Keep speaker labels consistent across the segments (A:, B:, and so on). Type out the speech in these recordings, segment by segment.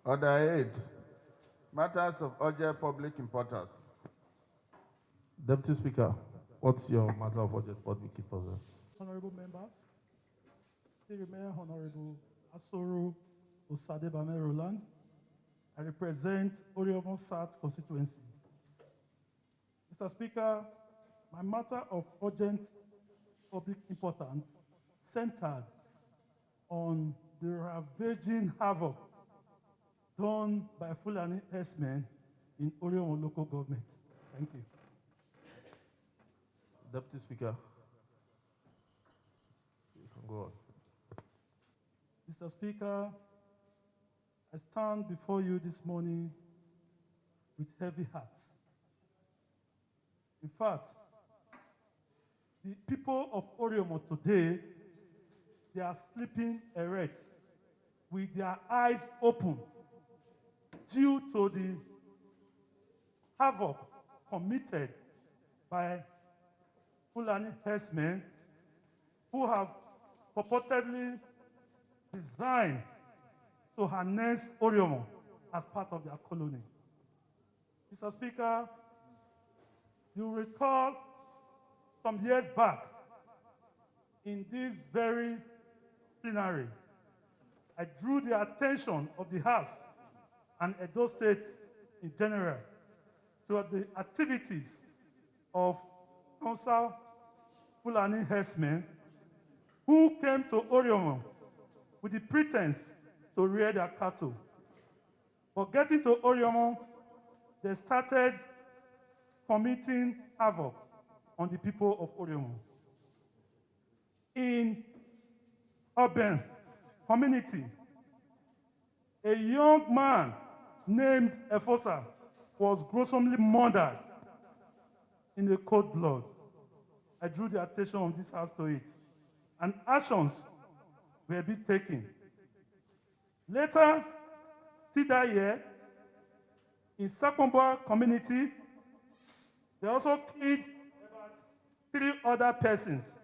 A: Order 8. Matters of urgent public importance.
B: Deputy Speaker, what's your matter of urgent public importance?
C: Honorable members, still remain Honorable Asoro Osadebame Roland. I represent Oriomo South constituency. Mr. Speaker, my matter of urgent public importance centered on the ravaging havoc done by Fulani Herdsmen in Oriomo local government. Thank you.
B: Deputy Speaker, you can go on.
C: Mr. Speaker, I stand before you this morning with heavy hearts. In fact, the people of Oriomo today, they are sleeping erect with their eyes open due to the havoc committed by Fulani herdsmen who have purportedly designed to harness Oriomo as part of their colony. Mr. Speaker, you recall some years back in this very plenary, I drew the attention of the House and Edo State in general to the activities of Council Fulani herdsmen who came to Oriomo with the pretense to rear their cattle. But getting to Oriomo, they started committing havoc on the people of Oriomo. In urban community, a young man named Efosa was gruesomely murdered in the cold blood. I drew the attention of this House to it, and actions were being taken. Later, still that year, in Sakomba community, they also killed about 3 other persons.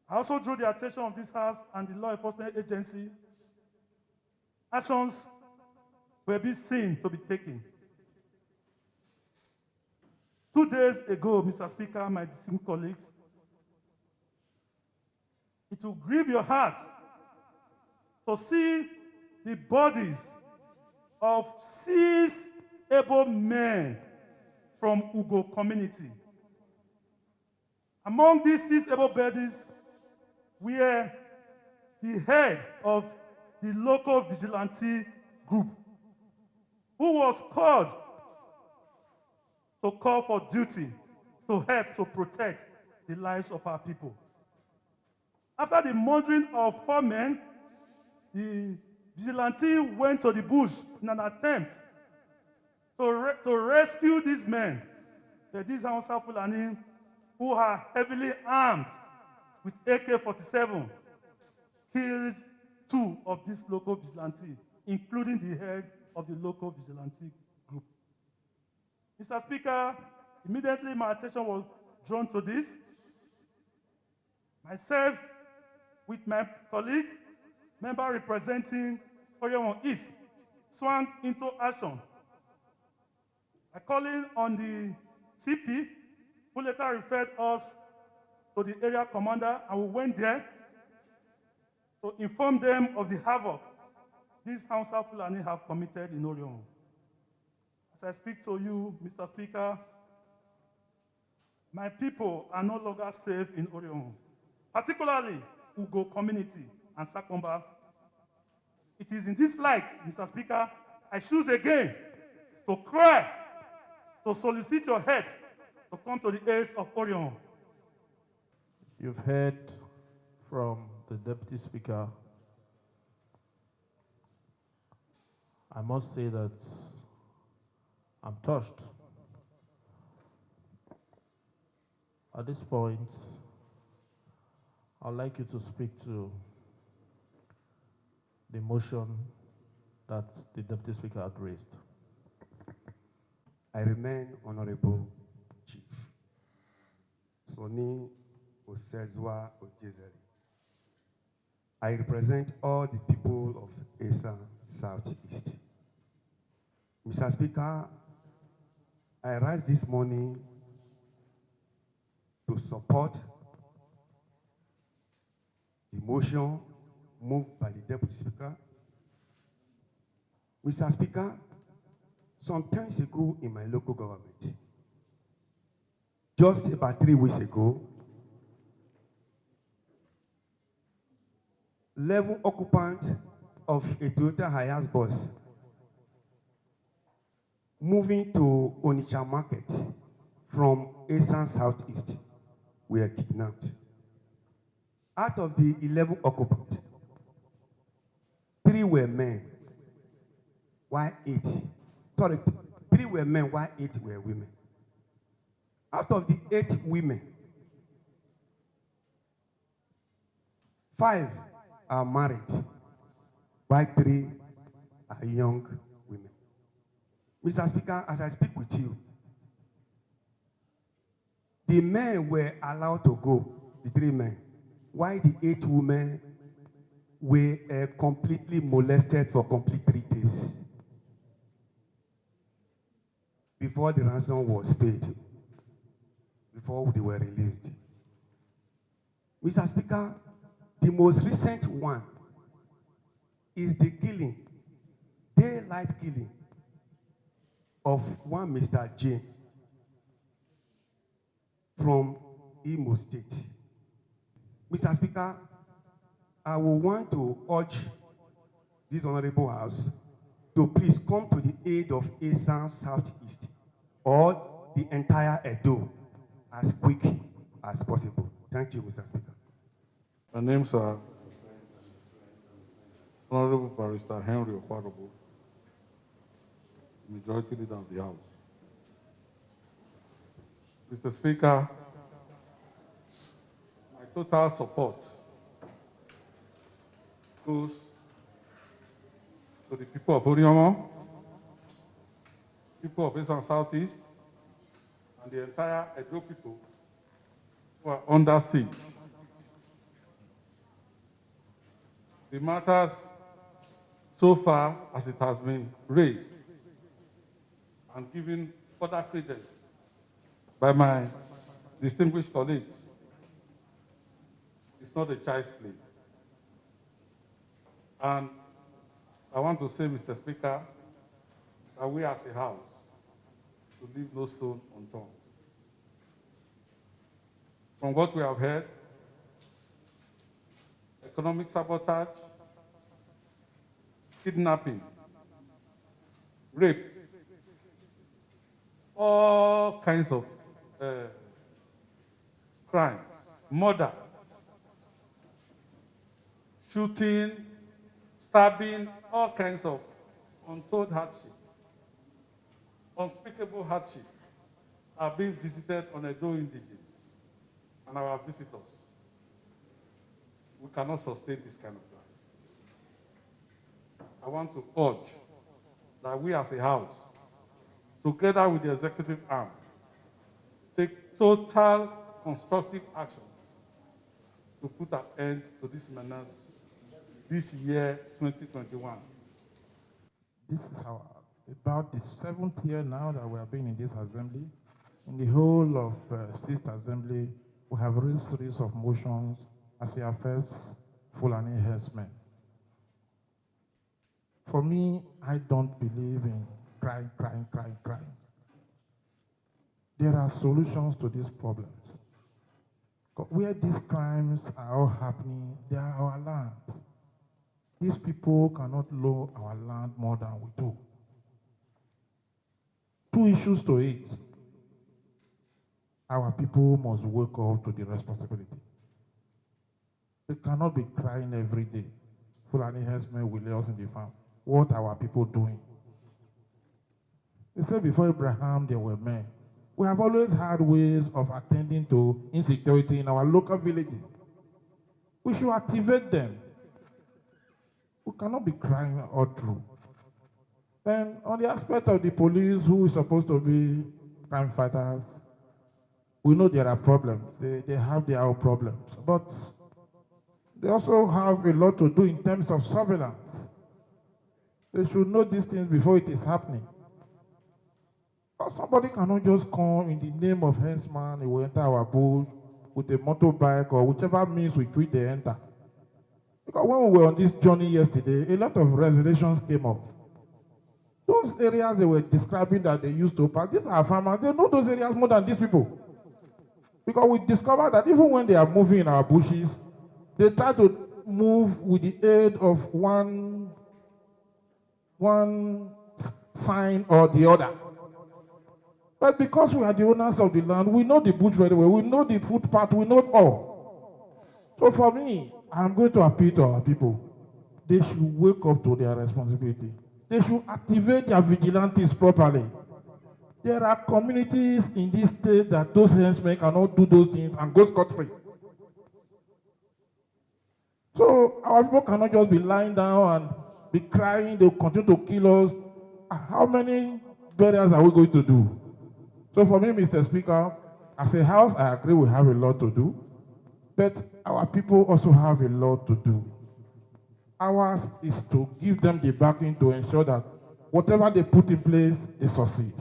C: I also drew the attention of this House and the law enforcement agency. Actions were being seen to be taken. 2 days ago, Mr. Speaker, my distinguished colleagues, it will grieve your heart to see the bodies of 6 able men from Ugo community. Among these 6 able bodies were the head of the local vigilante group, who was called to call for duty to help to protect the lives of our people. After the murdering of 4 men, the vigilante went to the bush in an attempt to rescue these men. These Hausa Fulani, who are heavily armed with AK-47, killed 2 of these local vigilantes, including the head of the local vigilante group. Mr. Speaker, immediately my attention was drawn to this. Myself, with my colleague, member representing Oriomo East, swung into action. I called in on the CP, who later referred us to the area commander, and we went there to inform them of the havoc these Hausa Fulani have committed in Oriomo. As I speak to you, Mr. Speaker, my people are no longer safe in Oriomo, particularly Ugo community and Sakomba. It is in this light, Mr. Speaker, I choose again to cry, to solicit your help to come to the aid of Oriomo.
B: You've heard from the Deputy Speaker. I must say that I'm touched. At this point, I'd like you to speak to the motion that the Deputy Speaker had raised.
D: I remain Honorable Chief Sonny Osezwa Ojezeri. I represent all the people of Esa Southeast. Mr. Speaker, I rise this morning to support the motion moved by the Deputy Speaker. Mr. Speaker, some times ago in my local government, just about 3 weeks ago, 11 occupants of a Toyota Hiace bus moving to Onitsha Market from Eastern Southeast were kidnapped. Out of the 11 occupants, 3 were men, while 3 were men, while 8 were women. Out of the 8 women, 5 are married, while 3 are young women. Mr. Speaker, as I speak with you, the men were allowed to go, the 3 men, while the 8 women were completely molested for complete 3 days before the ransom was paid, before they were released. Mr. Speaker, the most recent one is the killing, daylight killing, of one Mr. James from Imo State. Mr. Speaker, I will want to urge this honorable house to please come to the aid of Eastern Southeast or the entire Edo as quick as possible. Thank you, Mr. Speaker.
E: My name's Honorable Barrister Henry Okwarobo, Majority Leader of the House. Mr. Speaker, my total support goes to the people of Oriomo, people of Eastern Southeast, and the entire Edo people who are under siege. The matters so far as it has been raised and given further credence by my distinguished colleagues, it's not a child's play. And I want to say, Mr. Speaker, that we as a house should leave no stone unturned. From what we have heard, economic sabotage, kidnapping, rape, all kinds of crime, murder, shooting, stabbing, all kinds of untold hardship, unspeakable hardship are being visited on Edo indigenes and our visitors. We cannot sustain this kind of life. I want to urge that we as a house, together with the executive arm, take total constructive action to put an end to this menace this year, 2021.
F: This is about the 7th year now that we have been in this assembly. In the whole of 6th assembly, we have raised series of motions as it affects Fulani herdsmen. For me, I don't believe in crying. There are solutions to these problems. Where these crimes are all happening, they are our land. These people cannot loan our land more than we do. 2 issues to it. Our people must wake up to the responsibility. They cannot be crying every day. Fulani herdsmen will lay us in the farm. What are our people doing? They said before Abraham there were men. We have always had ways of attending to insecurity in our local villages. We should activate them. We cannot be crying all through. Then on the aspect of the police, who is supposed to be crime fighters, we know there are problems. They have their own problems. But they also have a lot to do in terms of surveillance. They should know these things before it is happening. Or somebody cannot just come in the name of Herdsmen, he will enter our bush with a motorbike or whichever means we treat they enter. Because when we were on this journey yesterday, a lot of reservations came up. Those areas they were describing that they used to pass, these are farmers, they know those areas more than these people. Because we discovered that even when they are moving in our bushes, they try to move with the aid of one sign or the other. But because we are the owners of the land, we know the bush very well, we know the footpath, we know it all. So for me, I'm going to appeal to our people. They should wake up to their responsibility. They should activate their vigilantes properly. There are communities in this state that those herdsmen cannot do those things and go scot-free. So our people cannot just be lying down and be crying, they'll continue to kill us. How many burials are we going to do? So for me, Mr. Speaker, as a house, I agree we have a lot to do, but our people also have a lot to do. Ours is to give them the backing to ensure that whatever they put in place, they succeed.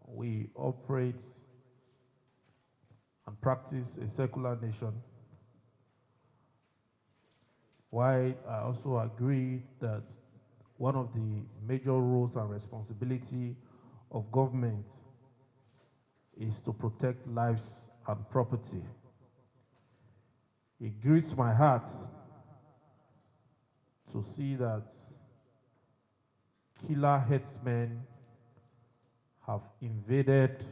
B: We operate and practice a secular nation. While I also agree that one of the major roles and responsibility of government is to protect lives and property. It grieves my heart to see that killer herdsmen have invaded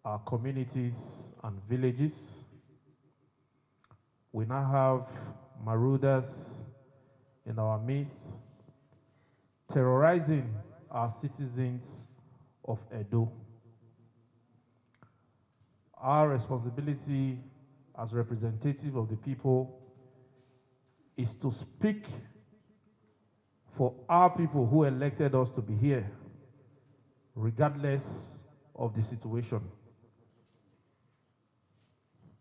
B: our communities and villages. We now have marauders in our midst, terrorizing our citizens of Edo. Our responsibility as representative of the people is to speak for our people who elected us to be here, regardless of the situation.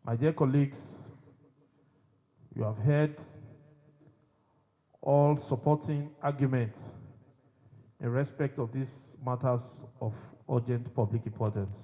B: My dear colleagues, you have heard all supporting arguments in respect of these matters of urgent public importance.